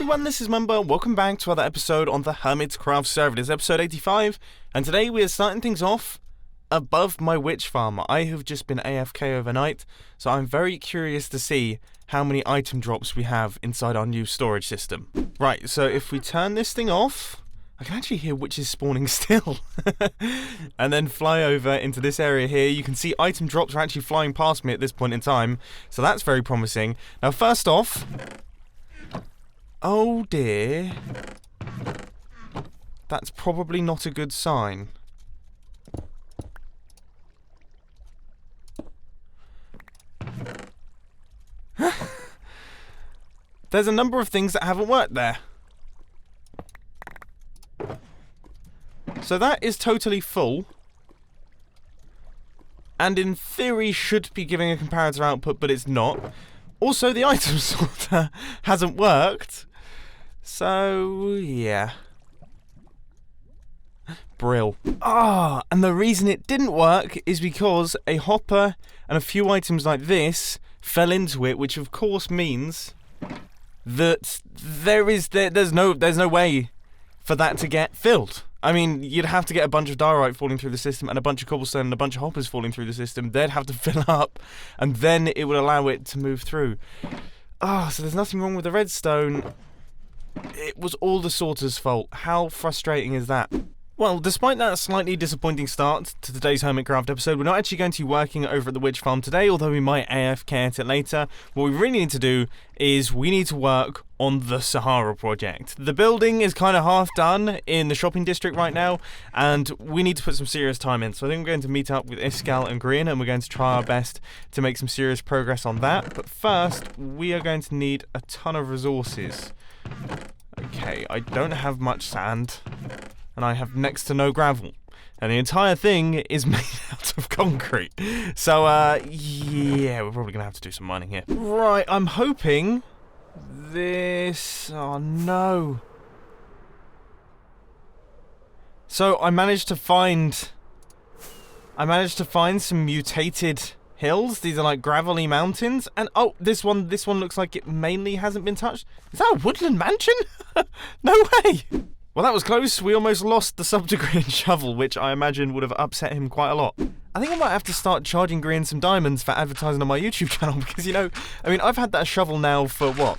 everyone, this is Mumbo. Welcome back to another episode on the HermitCraft server. It is episode 85, and today we are starting things off above my witch farm. I have just been AFK overnight, so I'm very curious to see how many item drops we have inside our new storage system. Right, so if we turn this thing off, I can actually hear witches spawning still. And then fly over into this area here. You can see item drops are actually flying past me at this point in time, so that's very promising. Now, first off, oh dear, that's probably not a good sign. There's a number of things that haven't worked there. So that is totally full, and in theory should be giving a comparator output, but it's not. Also, the item sorter hasn't worked. So, yeah. Brill. Ah, and the reason it didn't work is because a hopper and a few items like this fell into it, which of course means that there's no way for that to get filled. I mean, you'd have to get a bunch of diorite falling through the system and a bunch of cobblestone and a bunch of hoppers falling through the system. They'd have to fill up, and then it would allow it to move through. So there's nothing wrong with the redstone. It was all the sorter's fault. How frustrating is that? Well, despite that slightly disappointing start to today's HermitCraft episode, we're not actually going to be working over at the witch farm today, although we might AFK at it later. What we really need to do is we need to work on the Sahara Project. The building is kind of half done in the shopping district right now, and we need to put some serious time in. So I think we're going to meet up with Iskall and Green, and we're going to try our best to make some serious progress on that. But first, we are going to need a ton of resources. Okay, I don't have much sand, and I have next to no gravel, and the entire thing is made out of concrete. So, yeah, we're probably going to have to do some mining here. Right, I'm hoping this... oh, no. So, I managed to find some mutated hills. These are like gravelly mountains, and oh, this one looks like it mainly hasn't been touched. Is that a woodland mansion? No way! Well, that was close. We almost lost the sub-to-Green shovel, which I imagine would have upset him quite a lot. I think I might have to start charging Green some diamonds for advertising on my YouTube channel, because, you know, I mean, I've had that shovel now for, what,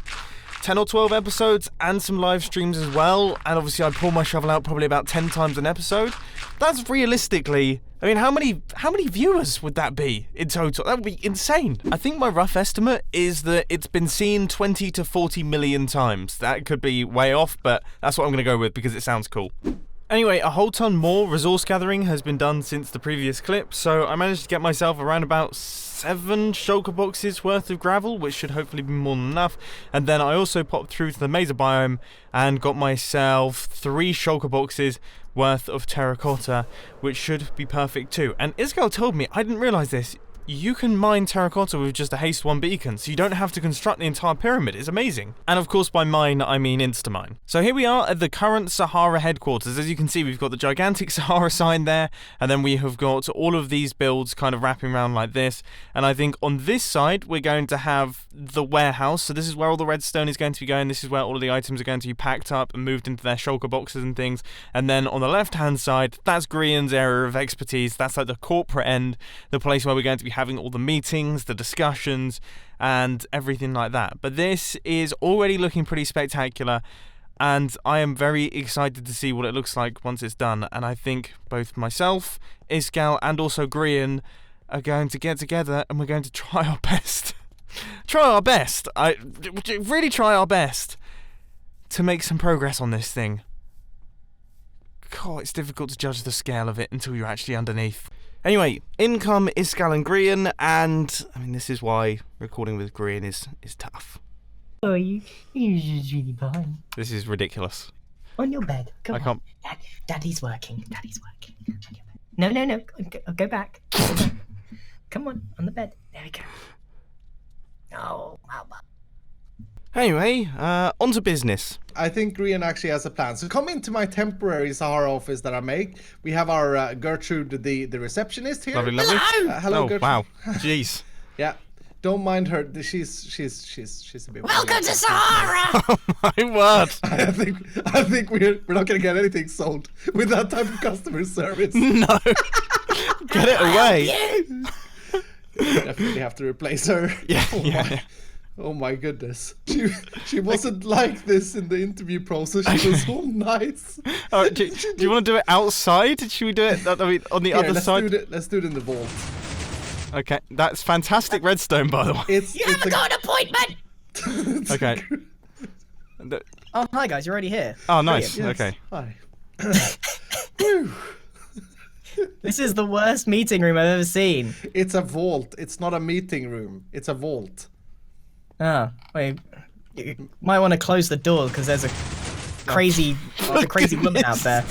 10 or 12 episodes, and some live streams as well, and obviously I pull my shovel out probably about 10 times an episode. That's realistically... I mean, how many viewers would that be in total? That would be insane. I think my rough estimate is that it's been seen 20 to 40 million times. That could be way off, but that's what I'm going to go with because it sounds cool. Anyway, a whole ton more resource gathering has been done since the previous clip, so I managed to get myself around about 7 shulker boxes worth of gravel, which should hopefully be more than enough. And then I also popped through to the mesa biome and got myself 3 shulker boxes worth of terracotta, which should be perfect too. And Iskall told me, I didn't realise this, you can mine terracotta with just a haste 1 beacon, so you don't have to construct the entire pyramid. It's amazing. And of course by mine, I mean insta-mine. So here we are at the current Sahara Headquarters. As you can see, we've got the gigantic Sahara sign there, and then we have got all of these builds kind of wrapping around like this. And I think on this side, we're going to have the warehouse. So this is where all the redstone is going to be going. This is where all of the items are going to be packed up and moved into their shulker boxes and things. And then on the left-hand side, that's Grian's area of expertise. That's like the corporate end, the place where we're going to be having all the meetings, the discussions, and everything like that. But this is already looking pretty spectacular, and I am very excited to see what it looks like once it's done. And I think both myself, Iskall, and also Grian are going to get together and we're going to try our best. Really try our best to make some progress on this thing. God, it's difficult to judge the scale of it until you're actually underneath. Anyway, in come Iskall and Grian, and I mean, this is why recording with Grian is tough. Oh, you're just really fine. This is ridiculous. On your bed. Come on. Can't. Daddy's working. No. Go back. Come on the bed. There we go. Oh, wow. Anyway, on to business. I think Grian actually has a plan. So come into my temporary Sahara office that I make. We have our Gertrude, the receptionist here. Lovely. Hello, Oh, Gertrude. wow. Jeez. Yeah. Don't mind her. She's a bit. Welcome to Sahara! Oh my word! I think we're not gonna get anything sold with that type of customer service. No! Get it away! Definitely have to replace her. Yeah, yeah. Oh my goodness. She wasn't like this in the interview process. She was so nice. Oh, do you want to do it outside? Should we do it on the other side? Let's do it in the vault. Okay, that's fantastic redstone, by the way. You haven't got an appointment! Okay. Oh, hi guys, you're already here. Oh, nice. Yes. Okay. Hi. This is the worst meeting room I've ever seen. It's a vault. It's not a meeting room. It's a vault. Oh, wait. You might want to close the door because there's a crazy woman out there.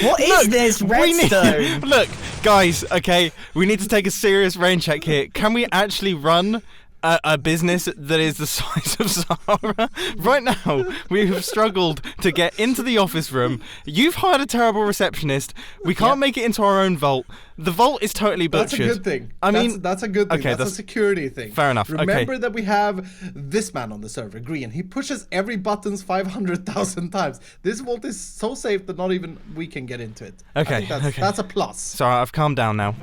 What is this redstone? Look, guys, okay, we need to take a serious rain check here. Can we actually run a business that is the size of Sahara? Right now, we have struggled to get into the office room. You've hired a terrible receptionist. We can't make it into our own vault. The vault is totally butchered. That's a good thing. I mean, that's a good thing. okay, that's a security thing. Fair enough. Remember Okay. that we have this man on the server, Green. He pushes every buttons 500,000 times. This vault is so safe that not even we can get into it. Okay, I think okay. that's a plus. Sorry, I've calmed down now.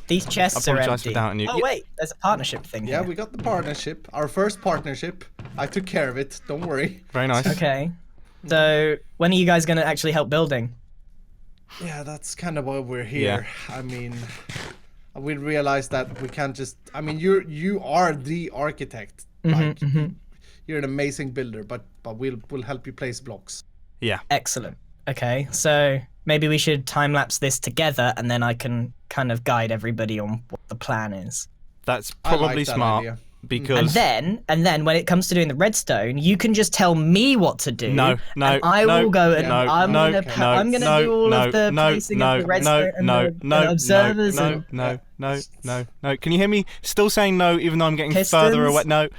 These chests are apologise for empty. doubting you. Oh wait, there's a partnership thing Yeah, here. we got the partnership. Our first partnership. I took care of it. Don't worry. Very nice. Okay. So, when are you guys going to actually help building? Yeah, that's kind of why we're here. I mean, we realized that we can't just. I mean, you are the architect. You're an amazing builder, but we'll help you place blocks. Yeah. Excellent. Okay, so maybe we should time-lapse this together and then I can kind of guide everybody on what the plan is. That's I like probably that smart. idea. Because And then when it comes to doing the redstone, you can just tell me what to do. No, and I will go and I'm gonna do all of the placing of the redstone and the observers and no. Can you hear me still saying no, even though I'm getting further away? No.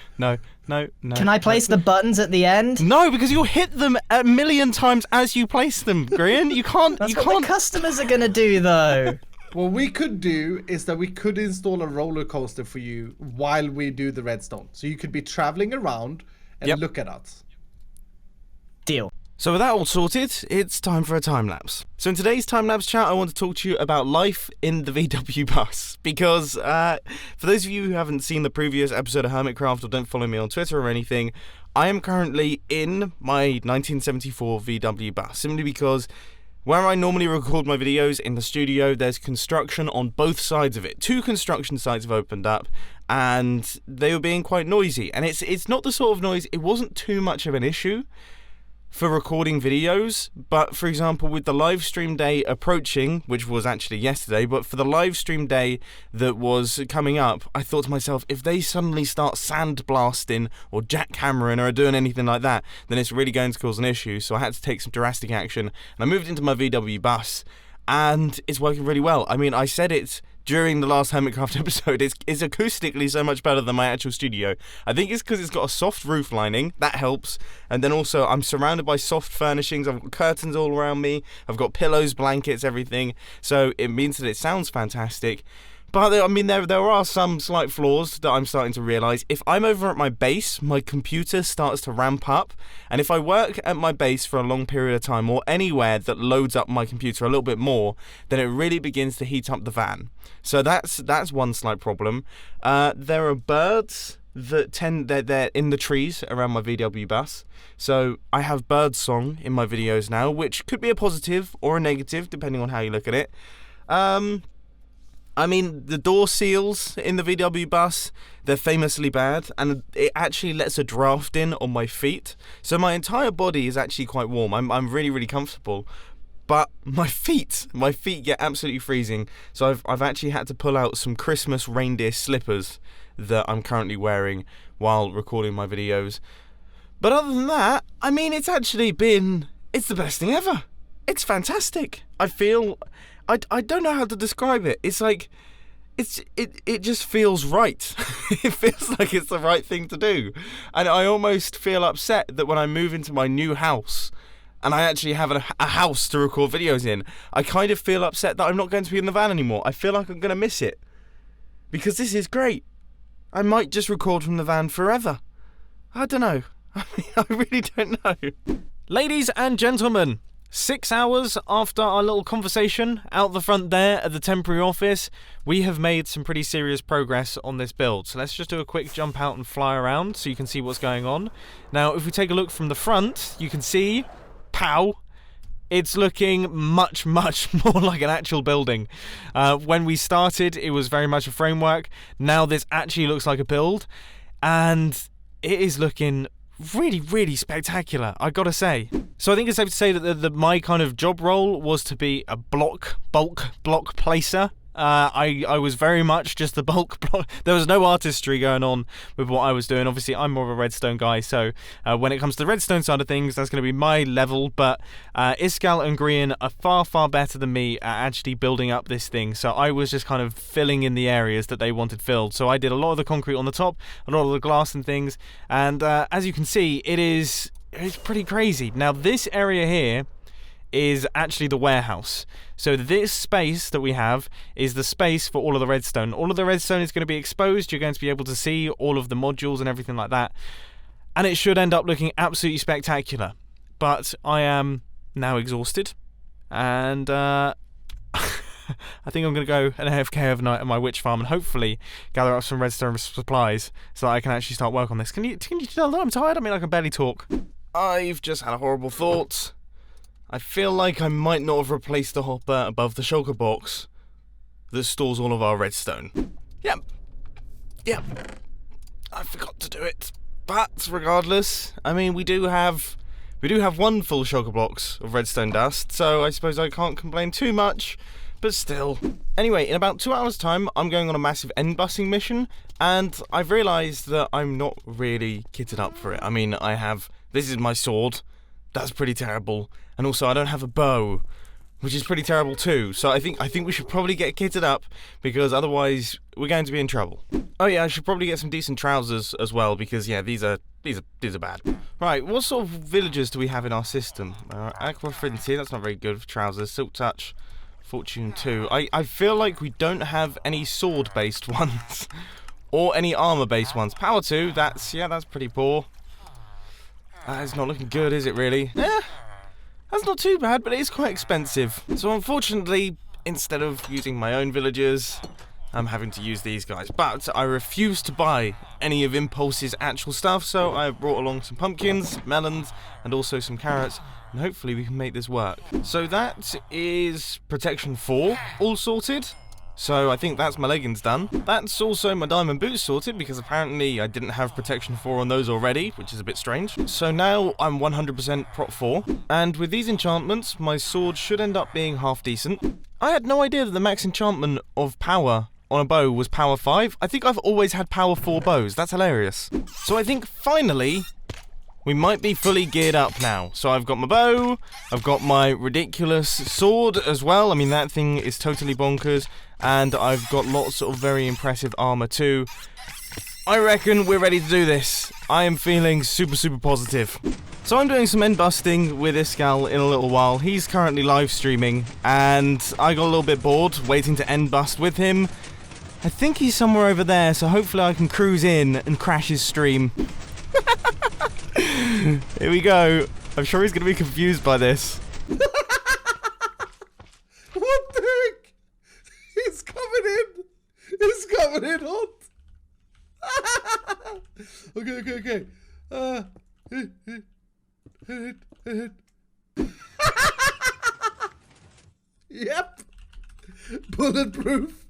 Can I place the buttons at the end? No, because you'll hit them a million times as you place them, Grian. You can't. That's you what can't. the customers are gonna do, though. What we could do is that we could install a roller coaster for you while we do the redstone. So you could be traveling around and look at us. Deal. So with that all sorted, it's time for a time-lapse. So in today's time-lapse chat, I want to talk to you about life in the VW bus. Because for those of you who haven't seen the previous episode of Hermitcraft or don't follow me on Twitter or anything, I am currently in my 1974 VW bus. Simply because where I normally record my videos in the studio, there's construction on both sides of it. 2 construction sites have opened up, and they were being quite noisy. And it's not the sort of noise, it wasn't too much of an issue for recording videos, but for example with the live stream day approaching, which was actually yesterday, but for the live stream day that was coming up, I thought to myself, if they suddenly start sandblasting or jackhammering or doing anything like that, then it's really going to cause an issue. So I had to take some drastic action, and I moved into my VW bus, and it's working really well. I mean, I said it during the last Hermitcraft episode, it's acoustically so much better than my actual studio. I think it's because it's got a soft roof lining, that helps, and then also I'm surrounded by soft furnishings. I've got curtains all around me, I've got pillows, blankets, everything, so it means that it sounds fantastic. But I mean, there are some slight flaws that I'm starting to realise. If I'm over at my base, my computer starts to ramp up, and if I work at my base for a long period of time, or anywhere that loads up my computer a little bit more, then it really begins to heat up the van. So that's one slight problem. There are birds that they're in the trees around my VW bus. So I have bird song in my videos now, which could be a positive or a negative, depending on how you look at it. I mean, the door seals in the VW bus, they're famously bad, and it actually lets a draft in on my feet. So my entire body is actually quite warm. I'm really, really comfortable. But my feet get absolutely freezing. So I've actually had to pull out some Christmas reindeer slippers that I'm currently wearing while recording my videos. But other than that, I mean, it's the best thing ever. It's fantastic. I don't know how to describe it. It's like, it just feels right. It feels like it's the right thing to do. And I almost feel upset that when I move into my new house, and I actually have a house to record videos in, I kind of feel upset that I'm not going to be in the van anymore. I feel like I'm going to miss it. Because this is great. I might just record from the van forever. I don't know. I mean, I really don't know. Ladies and gentlemen, 6 hours after our little conversation out the front there at the temporary office, we have made some pretty serious progress on this build. So let's just do a quick jump out and fly around so you can see what's going on. Now, if we take a look from the front, you can see, pow, it's looking much, much more like an actual building. When we started, it was very much a framework. Now this actually looks like a build, and it is looking really, really spectacular, I gotta say. So I think it's safe to say that my kind of job role was to be a bulk placer. I was very much just the bulk block. There was no artistry going on with what I was doing. Obviously, I'm more of a redstone guy, so when it comes to the redstone side of things, that's going to be my level. But Iskall and Grian are far, far better than me at actually building up this thing. So I was just kind of filling in the areas that they wanted filled. So I did a lot of the concrete on the top, a lot of the glass and things. And as you can see, it's pretty crazy. Now, this area here is actually the warehouse. So this space that we have is the space for all of the redstone. All of the redstone is going to be exposed. You're going to be able to see all of the modules and everything like that. And it should end up looking absolutely spectacular. But I am now exhausted. And I think I'm going to go an AFK overnight at my witch farm and hopefully gather up some redstone supplies so that I can actually start work on this. Can you tell that I'm tired? I mean, I can barely talk. I've just had a horrible thought. I feel like I might not have replaced the hopper above the shulker box that stores all of our redstone. Yep. I forgot to do it. But regardless, I mean, we do have one full shulker box of redstone dust, so I suppose I can't complain too much, but still. Anyway, in about 2 hours' time, I'm going on a massive end busting mission, and I've realised that I'm not really kitted up for it. I mean, this is my sword. That's pretty terrible. And also, I don't have a bow, which is pretty terrible too. So I think we should probably get kitted up, because otherwise we're going to be in trouble. Oh yeah, I should probably get some decent trousers as well, because yeah, these are bad. Right, what sort of villagers do we have in our system? Aqua Affinity, that's not very good for trousers. Silk Touch, Fortune 2. I feel like we don't have any sword-based ones, or any armor-based ones. Power 2, that's pretty poor. It's not looking good, is it really? That's not too bad, but it is quite expensive. So unfortunately, instead of using my own villagers, I'm having to use these guys. But I refuse to buy any of Impulse's actual stuff, so I brought along some pumpkins, melons, and also some carrots, and hopefully we can make this work. So that is Protection 4 all sorted. So I think that's my leggings done. That's also my diamond boots sorted, because apparently I didn't have Protection 4 on those already, which is a bit strange. So now I'm 100% Prot 4. And with these enchantments, my sword should end up being half decent. I had no idea that the max enchantment of power on a bow was power 5. I think I've always had power 4 bows. That's hilarious. So I think finally we might be fully geared up now. So I've got my bow, I've got my ridiculous sword as well. I mean, that thing is totally bonkers. And I've got lots of very impressive armor too. I reckon we're ready to do this. I am feeling super, super positive. So I'm doing some end busting with Iskall in a little while. He's currently live streaming, and I got a little bit bored waiting to end bust with him. I think he's somewhere over there, so hopefully I can cruise in and crash his stream. Here we go. I'm sure he's going to be confused by this. What the heck? He's coming in! He's coming in hot! Okay. Yep! Bulletproof!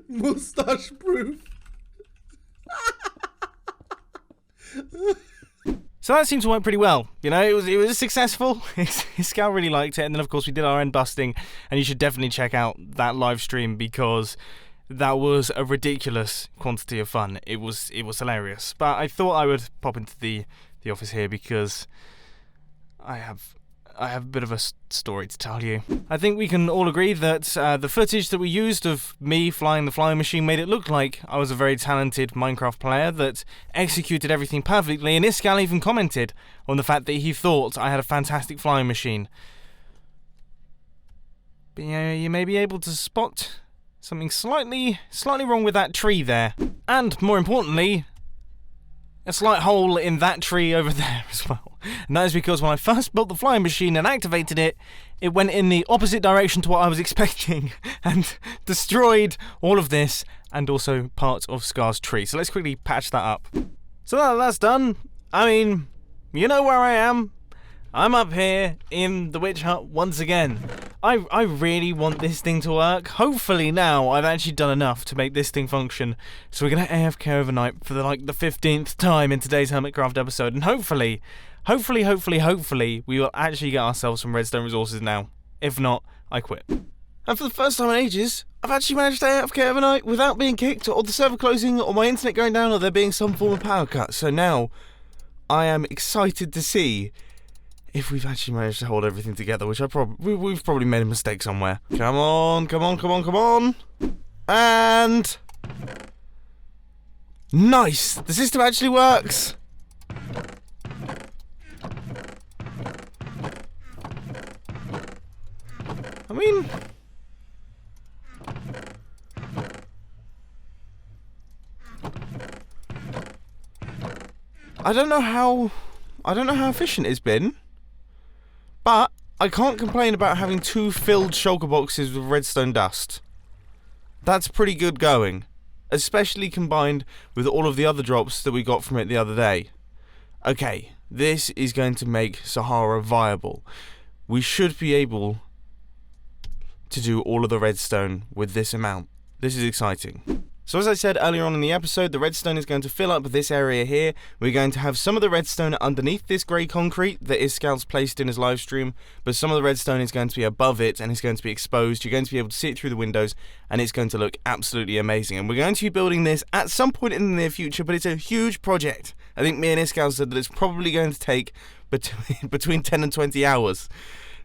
Mustache proof! So that seemed to work pretty well. You know, it was successful. Iskall really liked it, and then of course we did our end busting, and you should definitely check out that live stream, because that was a ridiculous quantity of fun. It was hilarious. But I thought I would pop into the office here because I have a bit of a story to tell you. I think we can all agree that the footage that we used of me flying the flying machine made it look like I was a very talented Minecraft player that executed everything perfectly, and Iskall even commented on the fact that he thought I had a fantastic flying machine. But you may be able to spot something slightly wrong with that tree there. And more importantly, a slight hole in that tree over there as well. And that is because when I first built the flying machine and activated it, it went in the opposite direction to what I was expecting and destroyed all of this and also parts of Scar's tree. So let's quickly patch that up. So now that's done, I mean, you know where I am. I'm up here in the witch hut once again. I really want this thing to work. Hopefully now I've actually done enough to make this thing function. So we're gonna AFK overnight for the 15th time in today's Hermitcraft episode, and hopefully we will actually get ourselves some redstone resources now. If not, I quit. And for the first time in ages, I've actually managed to AFK overnight without being kicked, or the server closing, or my internet going down, or there being some form of power cut. So now I am excited to see if we've actually managed to hold everything together, which we've probably made a mistake somewhere. Come on. And nice! The system actually works! I mean, I don't know how efficient it's been. But I can't complain about having 2 filled shulker boxes with redstone dust. That's pretty good going, especially combined with all of the other drops that we got from it the other day. Okay, this is going to make Sahara viable. We should be able to do all of the redstone with this amount. This is exciting. So as I said earlier on in the episode, the redstone is going to fill up this area here. We're going to have some of the redstone underneath this grey concrete that Iskall's placed in his live stream, but some of the redstone is going to be above it and it's going to be exposed. You're going to be able to see it through the windows and it's going to look absolutely amazing. And we're going to be building this at some point in the near future, but it's a huge project. I think me and Iskall said that it's probably going to take between 10 and 20 hours.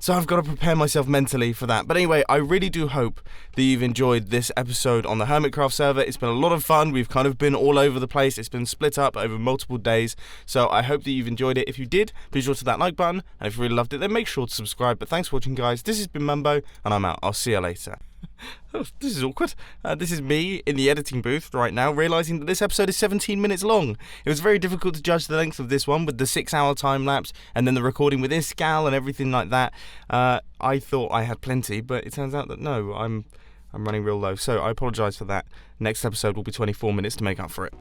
So I've got to prepare myself mentally for that. But anyway, I really do hope that you've enjoyed this episode on the Hermitcraft server. It's been a lot of fun. We've kind of been all over the place. It's been split up over multiple days. So I hope that you've enjoyed it. If you did, be sure to hit that like button. And if you really loved it, then make sure to subscribe. But thanks for watching, guys. This has been Mumbo, and I'm out. I'll see you later. Oh, this is awkward. This is me in the editing booth right now, realising that this episode is 17 minutes long. It was very difficult to judge the length of this one with the 6-hour time lapse and then the recording with Iskall and everything like that. I thought I had plenty, but it turns out that no, I'm running real low. So I apologise for that. Next episode will be 24 minutes to make up for it.